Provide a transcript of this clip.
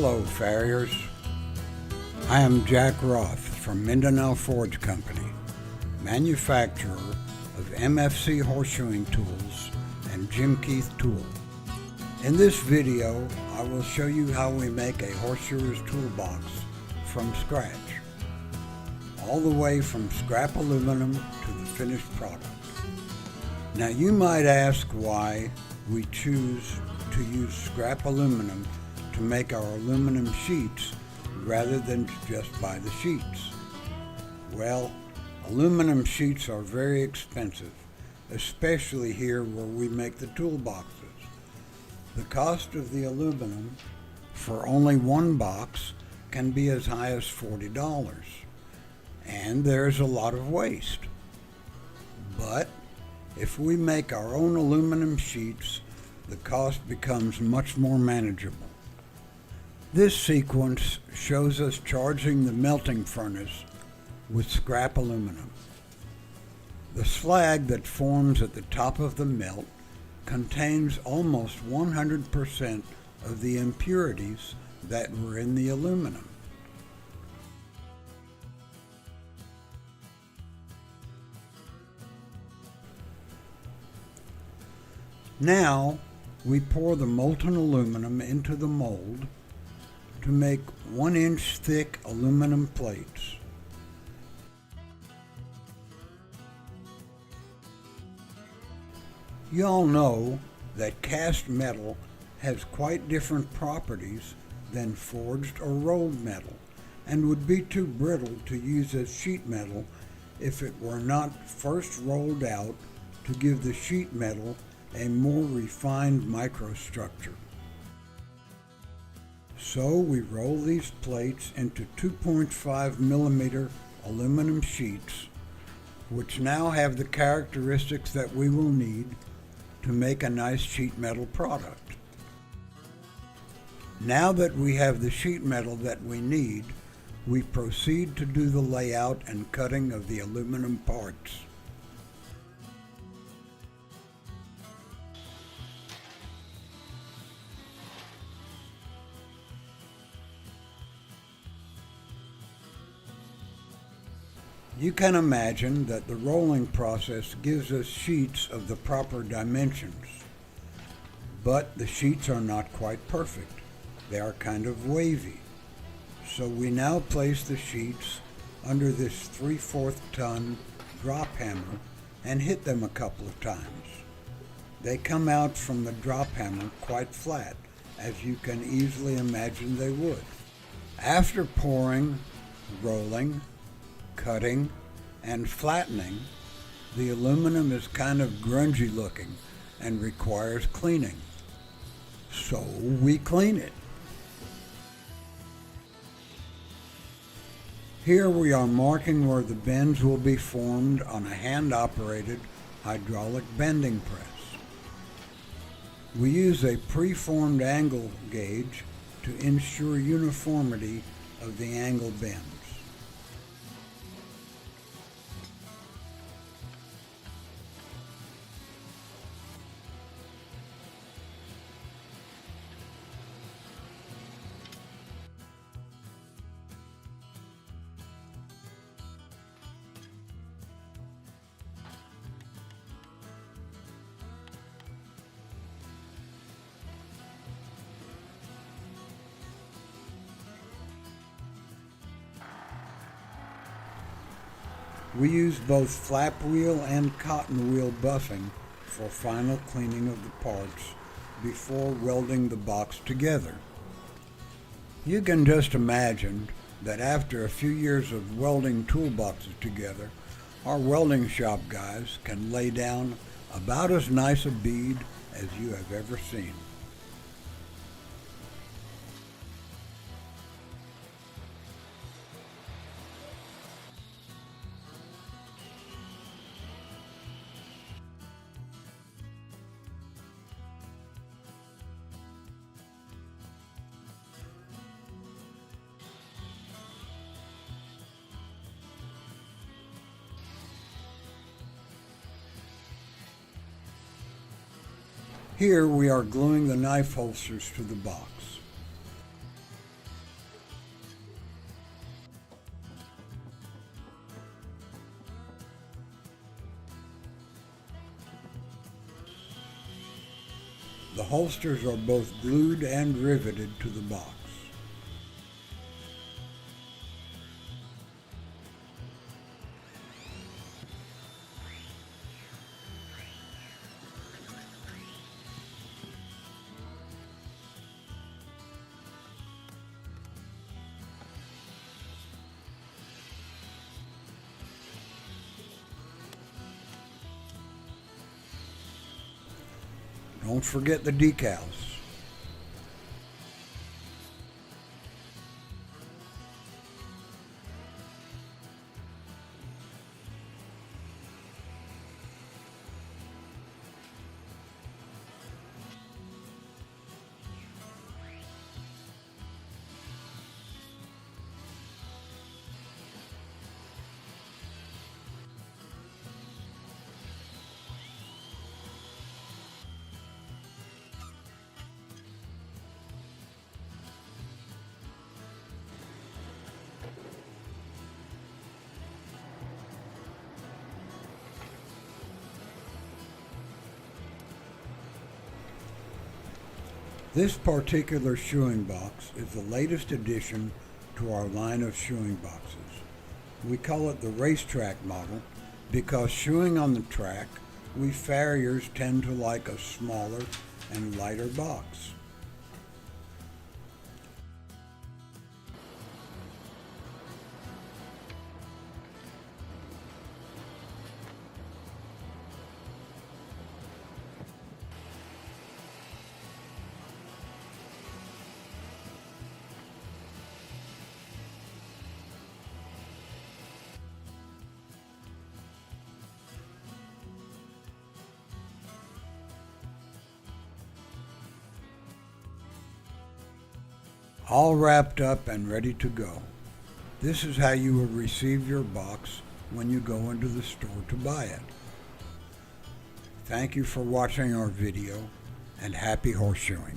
Hello, farriers. I am Jack Roth from Mindanao Forge Company, manufacturer of MFC Horseshoeing tools and Jim Keith tool. In this video, I will show you how we make a Horseshoer's toolbox from scratch, all the way from scrap aluminum to the finished product. Now you might ask why we choose to use scrap aluminum to make our aluminum sheets rather than just buy the sheets. Well, aluminum sheets are very expensive, especially here where we make the toolboxes. The cost of the aluminum for only one box can be as high as $40, and there's a lot of waste. But if we make our own aluminum sheets, the cost becomes much more manageable. This sequence shows us charging the melting furnace with scrap aluminum. The slag that forms at the top of the melt contains almost 100% of the impurities that were in the aluminum. Now we pour the molten aluminum into the mold to make 1-inch thick aluminum plates. You all know that cast metal has quite different properties than forged or rolled metal, and would be too brittle to use as sheet metal if it were not first rolled out to give the sheet metal a more refined microstructure. So we roll these plates into 2.5 millimeter aluminum sheets, which now have the characteristics that we will need to make a nice sheet metal product. Now that we have the sheet metal that we need, we proceed to do the layout and cutting of the aluminum parts. You can imagine that the rolling process gives us sheets of the proper dimensions, but the sheets are not quite perfect. They are kind of wavy. So we now place the sheets under this 3/4 ton drop hammer and hit them a couple of times. They come out from the drop hammer quite flat, as you can easily imagine they would. After pouring, rolling, cutting, and flattening, the aluminum is kind of grungy looking and requires cleaning. So we clean it. Here we are marking where the bends will be formed on a hand-operated hydraulic bending press. We use a preformed angle gauge to ensure uniformity of the angle bends. We use both flap wheel and cotton wheel buffing for final cleaning of the parts before welding the box together. You can just imagine that after a few years of welding toolboxes together, our welding shop guys can lay down about as nice a bead as you have ever seen. Here we are gluing the knife holsters to the box. The holsters are both glued and riveted to the box. Don't forget the decals. This particular shoeing box is the latest addition to our line of shoeing boxes. We call it the racetrack model because shoeing on the track, we farriers tend to like a smaller and lighter box. All wrapped up and ready to go. This is how you will receive your box when you go into the store to buy it. Thank you for watching our video and happy horseshoeing.